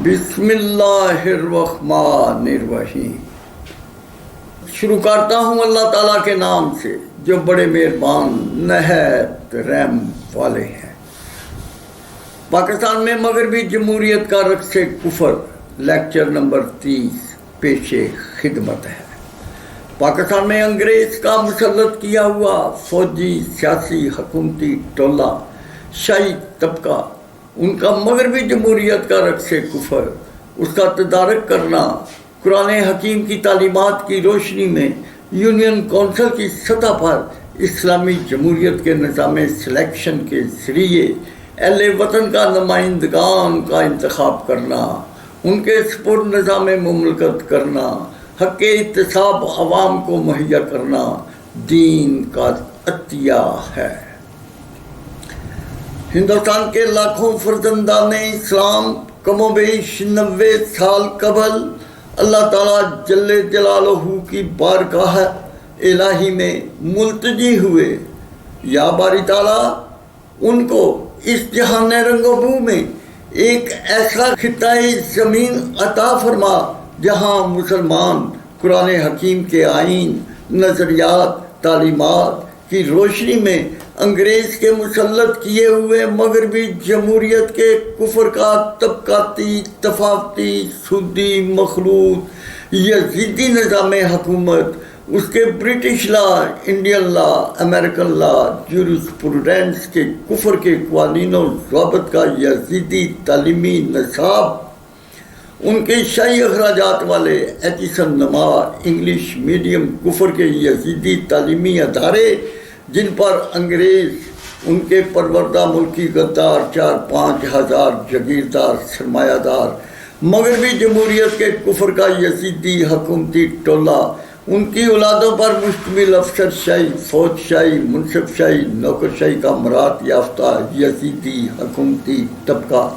بسم اللہ الرحمن الرحیم۔ شروع کرتا ہوں اللہ تعالیٰ کے نام سے جو بڑے مہربان نہایت رحم والے ہیں۔ پاکستان میں مغربی جمہوریت کا رقص کفر لیکچر نمبر 30 پیش خدمت ہے۔ پاکستان میں انگریز کا مسلط کیا ہوا فوجی، سیاسی، حکومتی ٹولہ، شاہی طبقہ، ان کا مغربی جمہوریت کا رقص کفر، اس کا تدارک کرنا، قرآن حکیم کی تعلیمات کی روشنی میں یونین کونسل کی سطح پر اسلامی جمہوریت کے نظام سلیکشن کے ذریعے اہل وطن کا نمائندگان کا انتخاب کرنا، ان کے سپرد نظام مملکت کرنا، حق احتساب عوام کو مہیا کرنا دین کا عطیہ ہے۔ ہندوستان کے لاکھوں فرزندان اسلام کم و بیش 90 سال قبل اللہ تعالیٰ جل جلالہ کی بارگاہ الہی میں ملتجی ہوئے۔ یا باری تعالیٰ ان کو اس جہان رنگ و بو میں ایک ایسا خطۂ زمین عطا فرما جہاں مسلمان قرآن حکیم کے آئین، نظریات، تعلیمات کی روشنی میں انگریز کے مسلط کیے ہوئے مغربی جمہوریت کے کفر کا طبقاتی، تفاوتی، سودی، مخلوط، یزیدی نظام حکومت، اس کے British law, Indian law, American لا، جورسپروڈنس کے کفر کے قوانین و ضوابط کا یزیدی تعلیمی نصاب، ان کے شاہی اخراجات والے ایچسن نما انگلش میڈیم کفر کے یزیدی تعلیمی ادارے جن پر انگریز، ان کے پروردہ ملکی غدار 4-5 ہزار جگیردار سرمایہ دار، مغربی جمہوریت کے کفر کا یزیدی حکومتی ٹولہ، ان کی اولادوں پر مشتمل افسر شاہی، فوج شاہی، منصب شاہی، نوکر شاہی کا مراد یافتہ یزیدی حکومتی طبقہ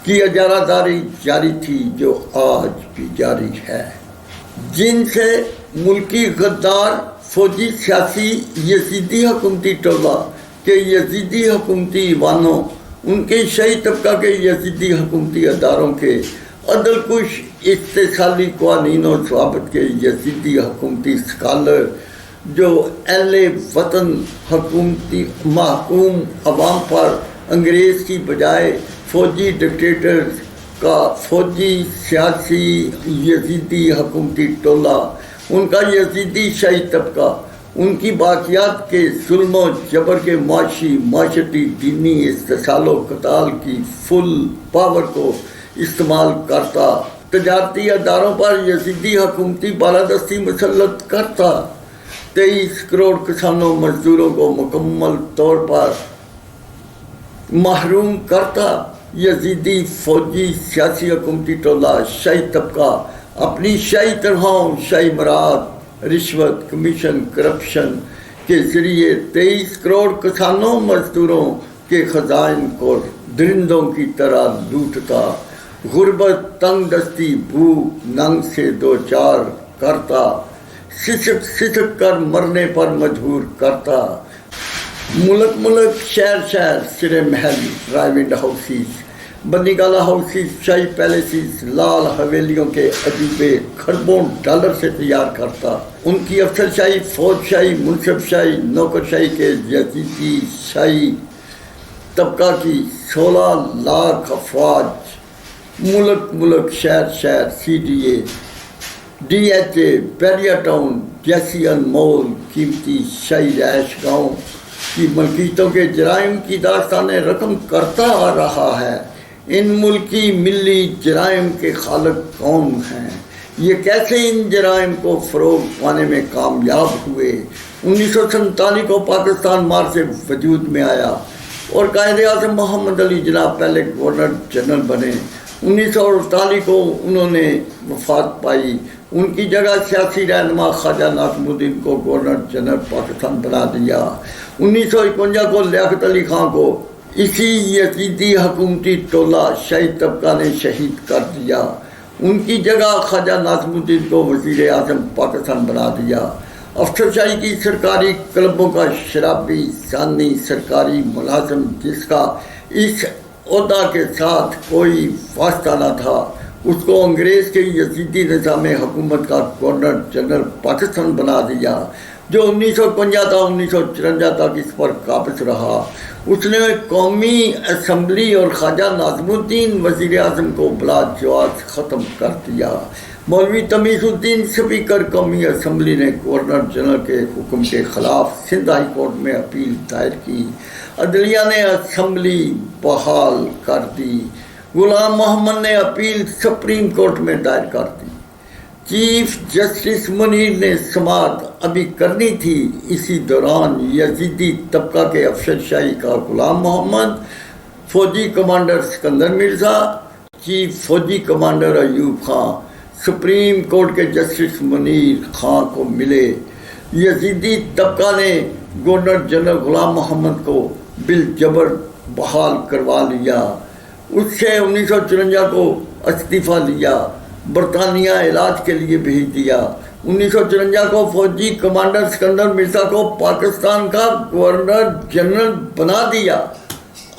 کی اجارہ داری جاری تھی جو آج بھی جاری ہے، جن سے ملکی غدار، فوجی، سیاسی، یزیدی حکومتی ٹولہ کے یزیدی حکومتی ایوانوں، ان کے شاہی طبقہ کے یزیدی حکومتی اداروں کے عدل کش استحصالی قوانین و ضوابط کے یزیدی حکومتی اسکالر جو اہل وطن حکومتی محکوم عوام پر انگریز کی بجائے فوجی ڈکٹیٹرز کا فوجی، سیاسی، یزیدی حکومتی ٹولہ، ان کا یزیدی شاہی طبقہ، ان کی باقیات کے ظلم و جبر کے معاشرتی، دینی استحصال و قتال کی فل پاور کو استعمال کرتا، تجارتی اداروں پر یزیدی حکومتی بالادستی مسلط کرتا، 23 کروڑ کسانوں مزدوروں کو مکمل طور پر محروم کرتا، یزیدی فوجی، سیاسی حکومتی ٹولہ، شاہی طبقہ اپنی شاہی تنخواہوں، شاہی مراد، رشوت، کمیشن، کرپشن کے ذریعے 23 کروڑ کسانوں مزدوروں کے خزائن کو درندوں کی طرح لوٹتا، غربت، تنگ دستی، بھوک، ننگ سے دوچار کرتا، سسک کر مرنے پر مجبور کرتا، ملک شہر سرے محل، ڈرائیونگ ہاؤسز، بندی گالا ہاؤسز، شاہی پیلیسز، لال حویلیوں کے عجوبے کھربوں ڈالر سے تیار کرتا، ان کی افسر شاہی، فوج شاہی، منصب شاہی، نوکر شاہی کے یزیدی شاہی طبقہ کی 16 لاکھ افواج، ملک شہر، CDA، DHA، بیریا ٹاؤن جیسی انمول قیمتی شاہی رہائش گاہوں کی ملکیتوں کے جرائم کی داستانیں رقم کرتا آ رہا ہے۔ ان ملکی ملی جرائم کے خالق کون ہیں؟ یہ کیسے ان جرائم کو فروغ پانے میں کامیاب ہوئے؟ 1947 کو پاکستان مارچ وجود میں آیا اور قائد اعظم محمد علی جناح پہلے گورنر جنرل بنے۔ 1948 کو انہوں نے وفات پائی، ان کی جگہ سیاسی رہنما خواجہ ناظم الدین کو گورنر جنرل پاکستان بنا دیا۔ 1951 کو لیاقت علی خان کو اسی یزیدی حکومتی ٹولہ شاہی طبقہ نے شہید کر دیا، ان کی جگہ خواجہ ناظم الدین کو وزیر اعظم پاکستان بنا دیا۔ افسر شاہی کی سرکاری کلبوں کا شرابی ثانی سرکاری ملازم جس کا اس عہدہ کے ساتھ کوئی واسطہ نہ تھا، اس کو انگریز کے یزیدی نظام حکومت کا گورنر جنرل پاکستان بنا دیا، جو 1952 تا 1954 تک اس پر قابض رہا۔ اس نے قومی اسمبلی اور خواجہ ناظم الدین وزیر اعظم کو بلا جواز ختم کر دیا۔ مولوی تمیز الدین اسپیکر قومی اسمبلی نے گورنر جنرل کے حکم کے خلاف سندھ ہائی کورٹ میں اپیل دائر کی۔ عدلیہ نے اسمبلی بحال کر دی۔ غلام محمد نے اپیل سپریم کورٹ میں دائر کر دی۔ چیف جسٹس منیر نے سماعت ابھی کرنی تھی، اسی دوران یزیدی طبقہ کے افسر شاہی کا غلام محمد، فوجی کمانڈر سکندر مرزا، چیف فوجی commander Ayub Khan supreme court کے جسٹس منیر خان کو ملے۔ یزیدی طبقہ نے گورنر جنرل غلام محمد کو بالجبر بحال کروا لیا۔ اس سے 1954 کو استعفیٰ لیا، برطانیہ علاج کے لیے بھیج دیا۔ 1954 کو فوجی کمانڈر سکندر مرزا کو پاکستان کا گورنر جنرل بنا دیا۔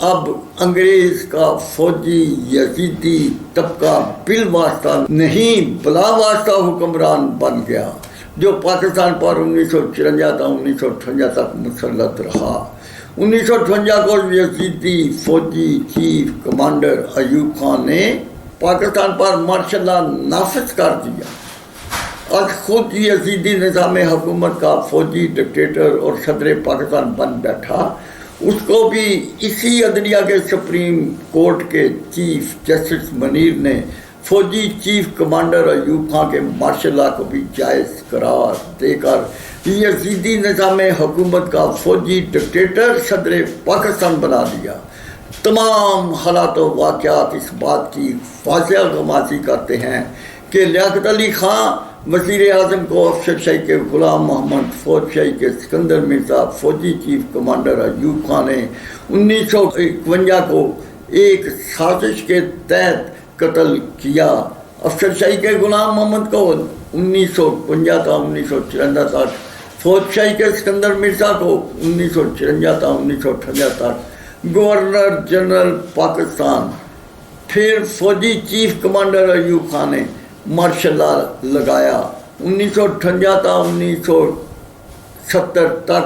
اب انگریز کا فوجی یزیدی طبقہ بالواسطہ نہیں بلا واسطہ حکمران بن گیا، جو پاکستان پر 1954 تا 1958 تک مسلط رہا۔ 1958 کو یزیدی فوجی چیف کمانڈر ایوب خان نے پاکستان پر مارشل لا نافذ کر دیا۔ آج خود یزیدی نظام حکومت کا فوجی ڈکٹیٹر اور صدر پاکستان بن بیٹھا۔ اس کو بھی اسی عدلیہ کے سپریم کورٹ کے چیف جسٹس منیر نے فوجی چیف کمانڈر ایوب خان کے مارشل لا کو بھی جائز قرار دے کر یزیدی نظام حکومت کا فوجی ڈکٹیٹر صدر پاکستان بنا دیا۔ تمام حالات و واقعات اس بات کی واضح غمازی کرتے ہیں کہ لیاقت علی خان وزیر اعظم کو افسر شاہی کے غلام محمد، فوج شاہی کے سکندر مرزا، فوجی چیف کمانڈر ایوب خان نے 1951 کو ایک سازش کے تحت قتل کیا۔ افسر شاہی کے غلام محمد کو 1952 تا 1954 تک، فوج شاہی کے سکندر مرزا کو 1954 تا 1958 تک گورنر جنرل پاکستان، پھر فوجی چیف کمانڈر ایوب خان نے مارشل لا لگایا۔ 1958 تا 1970 تک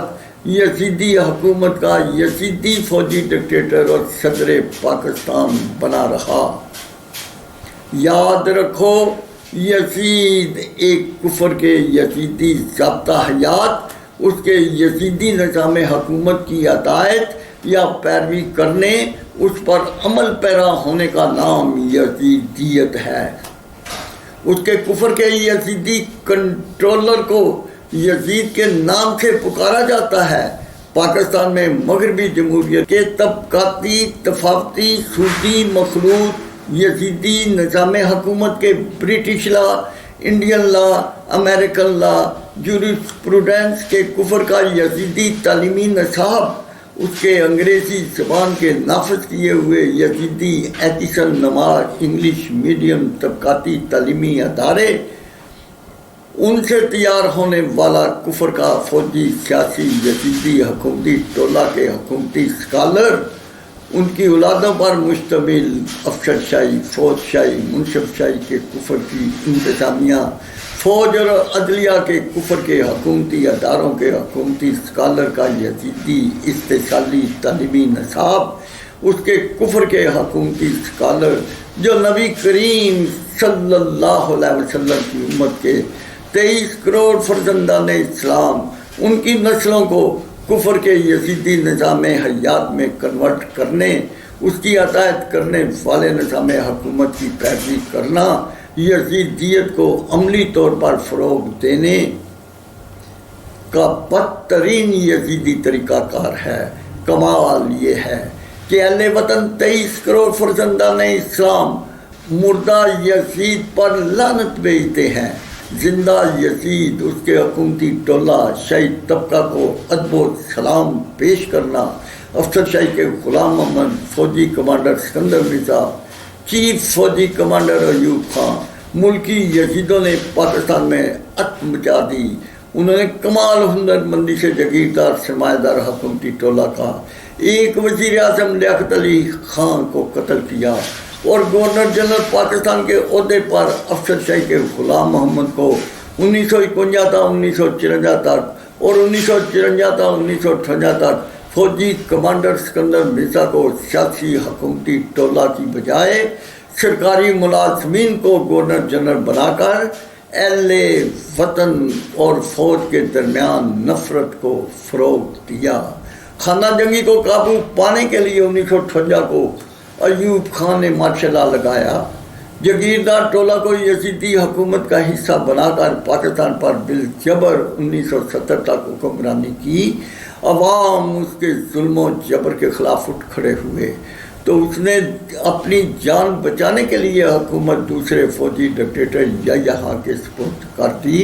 یزیدی حکومت کا یزیدی فوجی ڈکٹیٹر اور صدر پاکستان بنا رہا۔ یاد رکھو، یزید ایک کفر کے یزیدی ضابطہ حیات، اس کے یزیدی نظام حکومت کی عطایت یا پیروی کرنے، اس پر عمل پیرا ہونے کا نام یزیدیت ہے۔ اس کے کفر کے یزیدی کنٹرولر کو یزید کے نام سے پکارا جاتا ہے۔ پاکستان میں مغربی جمہوریت کے طبقاتی تفاوتی صوفی مخلوط یزیدی نظام حکومت کے British law, Indian law, American لا، جورسپروڈنس کے کفر کا یزیدی تعلیمی نصاب، اس کے انگریزی زبان کے نافذ کیے ہوئے یزیدی ایتیسن نما انگلش میڈیم طبقاتی تعلیمی ادارے، ان سے تیار ہونے والا کفر کا فوجی سیاسی یزیدی حکومتی ٹولہ کے حکومتی اسکالر، ان کی اولادوں پر مشتمل افسر شاہی، فوج شاہی، منصف شاہی کے کفر کی انتظامیہ، فوج اور عدلیہ کے کفر کے حکومتی اداروں کے حکومتی اسکالر کا یزیدی استحصالی تعلیمی نصاب، اس کے کفر کے حکومتی اسکالر جو نبی کریم صلی اللہ علیہ وسلم کی امت کے 23 کروڑ فرزندان اسلام، ان کی نسلوں کو کفر کے یزیدی نظام حیات میں کنورٹ کرنے، اس کی عطایت کرنے والے نظام حکومت کی پیروی کرنا، یزیدیت کو عملی طور پر فروغ دینے کا بدترین یزیدی طریقہ کار ہے۔ کمال یہ ہے کہ اہل وطن 23 کروڑ فرزندان اسلام مردہ یزید پر لعنت بھیجتے ہیں، زندہ یزید، اس کے حکومتی ٹولہ شاہی طبقہ کو ادب و سلام پیش کرنا، افسر شاہی کے غلام محمد، فوجی کمانڈر سکندر مرزا، چیف فوجی کمانڈر ایوب خان، ملکی یزیدوں نے پاکستان میں ات مچا دی۔ انہوں نے کمال ہنر مندی سے جاگیردار سرمایہ دار حکومتی ٹولہ کا ایک وزیر اعظم لیاقت علی خان کو قتل کیا اور گورنر جنرل پاکستان کے عہدے پر افسر شاہی کے غلام محمد کو 1951 تا 1954 تک اور 1954 تا 1958 تک فوجی کمانڈر سکندر مرزا کو سیاسی حکومتی ٹولہ کی بجائے سرکاری ملازمین کو گورنر جنرل بنا کر اہل وطن اور فوج کے درمیان نفرت کو فروغ دیا۔ خانہ جنگی کو قابو پانے کے لیے 1958 کو ایوب خان نے مارشل لا لگایا۔ جگیردار ٹولہ کو یزیدی حکومت کا حصہ بنا کر پاکستان پر بالجبر 1970 تک حکمرانی کی۔ عوام اس کے ظلم و جبر کے خلاف اٹھ کھڑے ہوئے تو اس نے اپنی جان بچانے کے لیے حکومت دوسرے فوجی ڈکٹیٹر یحییٰ کے سپرد کر دی۔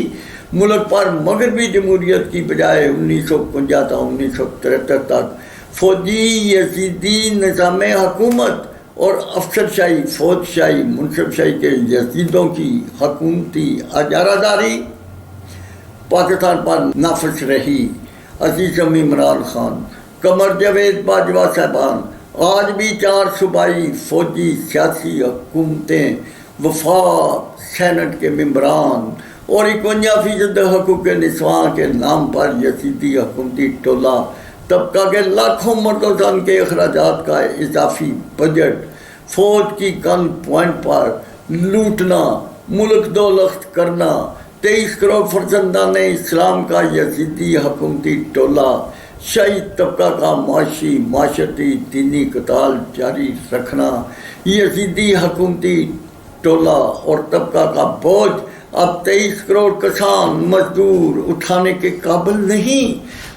ملک پر مغربی جمہوریت کی بجائے 1951 تا 1973 تک فوجی یزیدی نظام حکومت اور افسر شاہی، فوج شاہی، منصب شاہی کے یزیدوں کی حکومتی اجارہ داری پاکستان پر نافذ رہی۔ عزیزم عمران خان، قمر جاوید باجوہ صاحبان، آج بھی 4 صوبائی فوجی سیاسی حکومتیں، وفاق، سینٹ کے ممبران اور 51% حقوق نسواں کے نام پر یزیدی حکومتی ٹولہ طبقہ کے لاکھوں مرد و زن کے اخراجات کا اضافی بجٹ، فوج کی گن پوائنٹ پر لوٹنا، ملک دولت کرنا، 23 کروڑ فرزندان اسلام کا یزیدی حکومتی ٹولہ، شاہی طبقہ کا معاشی، معاشرتی، دینی قتال جاری رکھنا، یزیدی حکومتی ٹولہ اور طبقہ کا بوجھ اب 23 کروڑ کسان مزدور اٹھانے کے قابل نہیں۔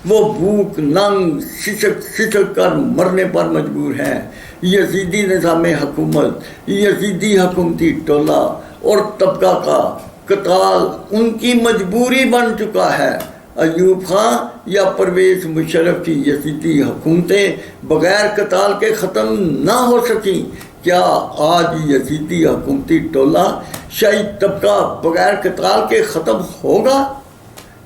وہ بھوک، ننگ، سسک کر مرنے پر مجبور ہیں۔ یزیدی نظام حکومت، یزیدی حکومتی ٹولہ اور طبقہ کا قتال ان کی مجبوری بن چکا ہے۔ ایوب خان یا پرویز مشرف کی یزیدی حکومتیں بغیر قتال کے ختم نہ ہو سکیں، کیا آج یزیدی حکومتی ٹولہ، شاہی طبقہ بغیر قتال کے ختم ہوگا؟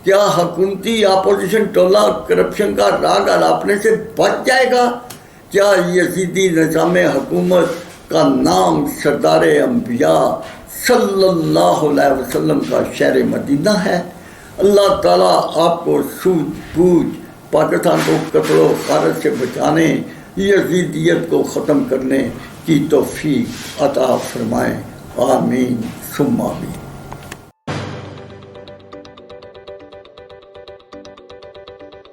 کیا حکومتی اپوزیشن ٹولہ کرپشن کا راگ الاپنے سے بچ جائے گا؟ کیا یزیدی نظام حکومت کا نام سردار انبیاء صلی اللہ علیہ وسلم کا شہر مدینہ ہے؟ اللہ تعالیٰ آپ کو سوجھ بوجھ پاکستان کو قتل و غارت سے بچانے، یزیدیت کو ختم کرنے کی توفیق عطا فرمائیں۔ آمین ثم آمین۔